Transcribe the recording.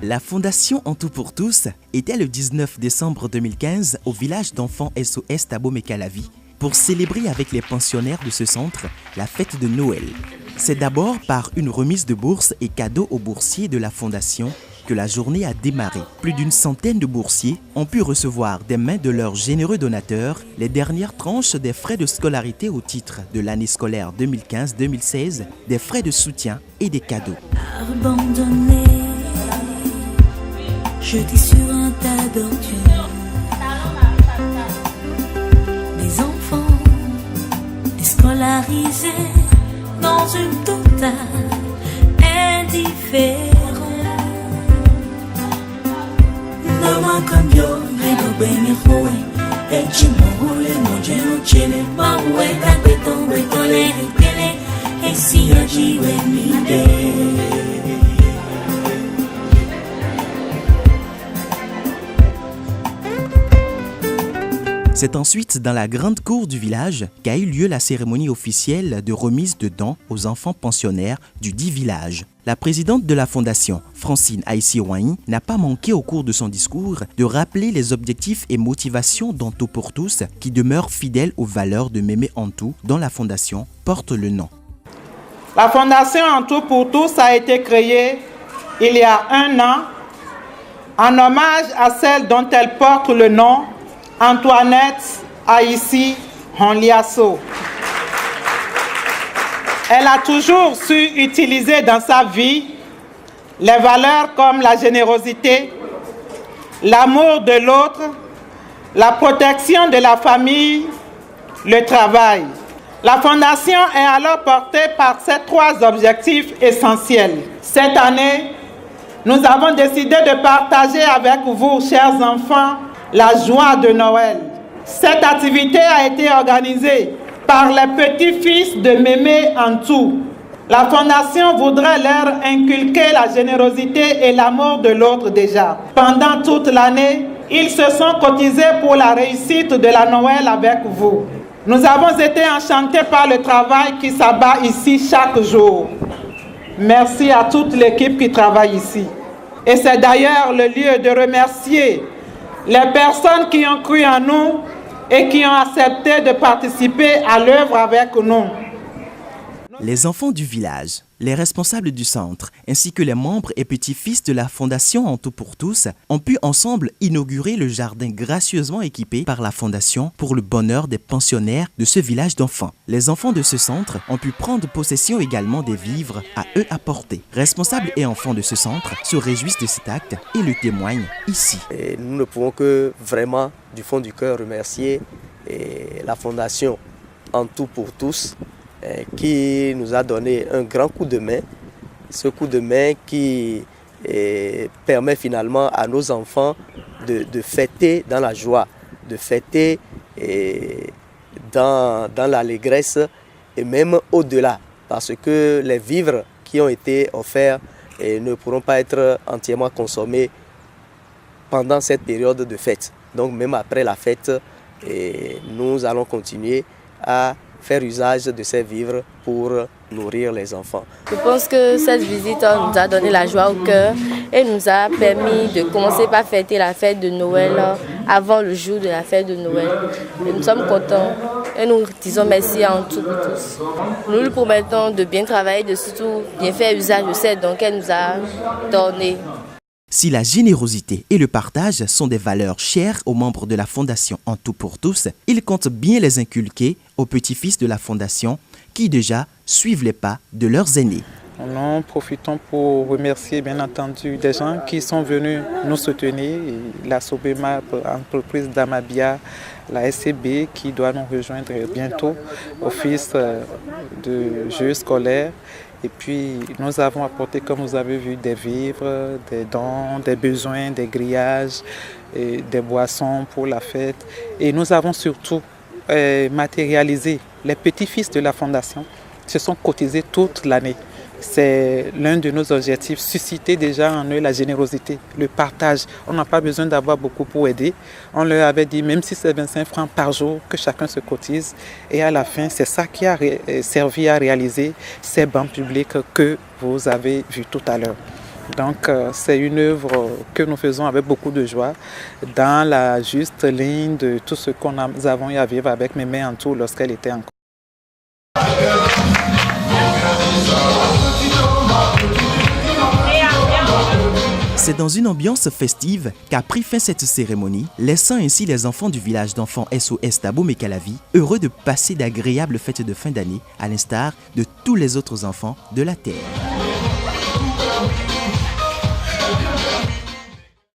La Fondation En Tout pour Tous était le 19 décembre 2015 au village d'enfants SOS Thabo-Mekalavi pour célébrer avec les pensionnaires de ce centre la fête de Noël. C'est d'abord par une remise de bourses et cadeaux aux boursiers de la Fondation que la journée a démarré. Plus d'une centaine de boursiers ont pu recevoir des mains de leurs généreux donateurs les dernières tranches des frais de scolarité au titre de l'année scolaire 2015-2016, des frais de soutien et des cadeaux. Abandonné, jeté sur un tas d'ordures, des enfants déscolarisés dans une totale indifférence. C'est ensuite dans la grande cour du village qu'a eu lieu la cérémonie officielle de remise de dons aux enfants pensionnaires du dit village. La présidente de la Fondation, Francine Aïssi-Ouahi, n'a pas manqué au cours de son discours de rappeler les objectifs et motivations d'En Tout pour Tous qui demeurent fidèles aux valeurs de Mémé En Tout dont la Fondation porte le nom. La Fondation En Tout pour Tous a été créée il y a 1 an en hommage à celle dont elle porte le nom, Antoinette Aïssi Honliasso. Elle a toujours su utiliser dans sa vie les valeurs comme la générosité, l'amour de l'autre, la protection de la famille, le travail. La Fondation est alors portée par ces 3 objectifs essentiels. Cette année, nous avons décidé de partager avec vous, chers enfants, la joie de Noël. Cette activité a été organisée par les petits-fils de Mémé En Tout. La Fondation voudrait leur inculquer la générosité et l'amour de l'autre déjà. Pendant toute l'année, ils se sont cotisés pour la réussite de la Noël avec vous. Nous avons été enchantés par le travail qui s'abat ici chaque jour. Merci à toute l'équipe qui travaille ici. Et c'est d'ailleurs le lieu de remercier les personnes qui ont cru en nous et qui ont accepté de participer à l'œuvre avec nous. Les enfants du village, les responsables du centre, ainsi que les membres et petits-fils de la Fondation En Tout pour Tous ont pu ensemble inaugurer le jardin gracieusement équipé par la Fondation pour le bonheur des pensionnaires de ce village d'enfants. Les enfants de ce centre ont pu prendre possession également des vivres à eux apportés. Responsables et enfants de ce centre se réjouissent de cet acte et le témoignent ici. Et nous ne pouvons que vraiment du fond du cœur remercier la Fondation En Tout pour Tous qui nous a donné un grand coup de main. Ce coup de main qui permet finalement à nos enfants de fêter dans la joie, de fêter dans l'allégresse et même au-delà. Parce que les vivres qui ont été offerts ne pourront pas être entièrement consommés pendant cette période de fête. Donc même après la fête, nous allons continuer à faire usage de ces vivres pour nourrir les enfants. Je pense que cette visite nous a donné la joie au cœur et nous a permis de commencer par fêter la fête de Noël avant le jour de la fête de Noël. Et nous sommes contents et nous disons merci à En Tout pour Tous. Nous lui promettons de bien travailler, de surtout bien faire usage de ces dons qu'elle nous a donnés. Si la générosité et le partage sont des valeurs chères aux membres de la Fondation En Tout pour Tous, ils comptent bien les inculquer aux petits-fils de la Fondation qui déjà suivent les pas de leurs aînés. Nous profitons pour remercier bien entendu des gens qui sont venus nous soutenir, la Sobema, entreprise d'Amabia, la SCB qui doit nous rejoindre bientôt, Office de jeux scolaires. Et puis nous avons apporté, comme vous avez vu, des vivres, des dons, des besoins, des grillages, et des boissons pour la fête. Et nous avons surtout matérialisé. Les petits-fils de la Fondation se sont cotisés toute l'année. C'est l'un de nos objectifs, susciter déjà en eux la générosité, le partage. On n'a pas besoin d'avoir beaucoup pour aider. On leur avait dit, même si c'est 25 francs par jour, que chacun se cotise. Et à la fin, c'est ça qui a servi à réaliser ces bancs publics que vous avez vus tout à l'heure. Donc c'est une œuvre que nous faisons avec beaucoup de joie, dans la juste ligne de tout ce que nous avons eu à vivre avec Mémé Antou lorsqu'elle était encore. C'est dans une ambiance festive qu'a pris fin cette cérémonie, laissant ainsi les enfants du village d'enfants SOS Tabo Mekalavi heureux de passer d'agréables fêtes de fin d'année, à l'instar de tous les autres enfants de la Terre.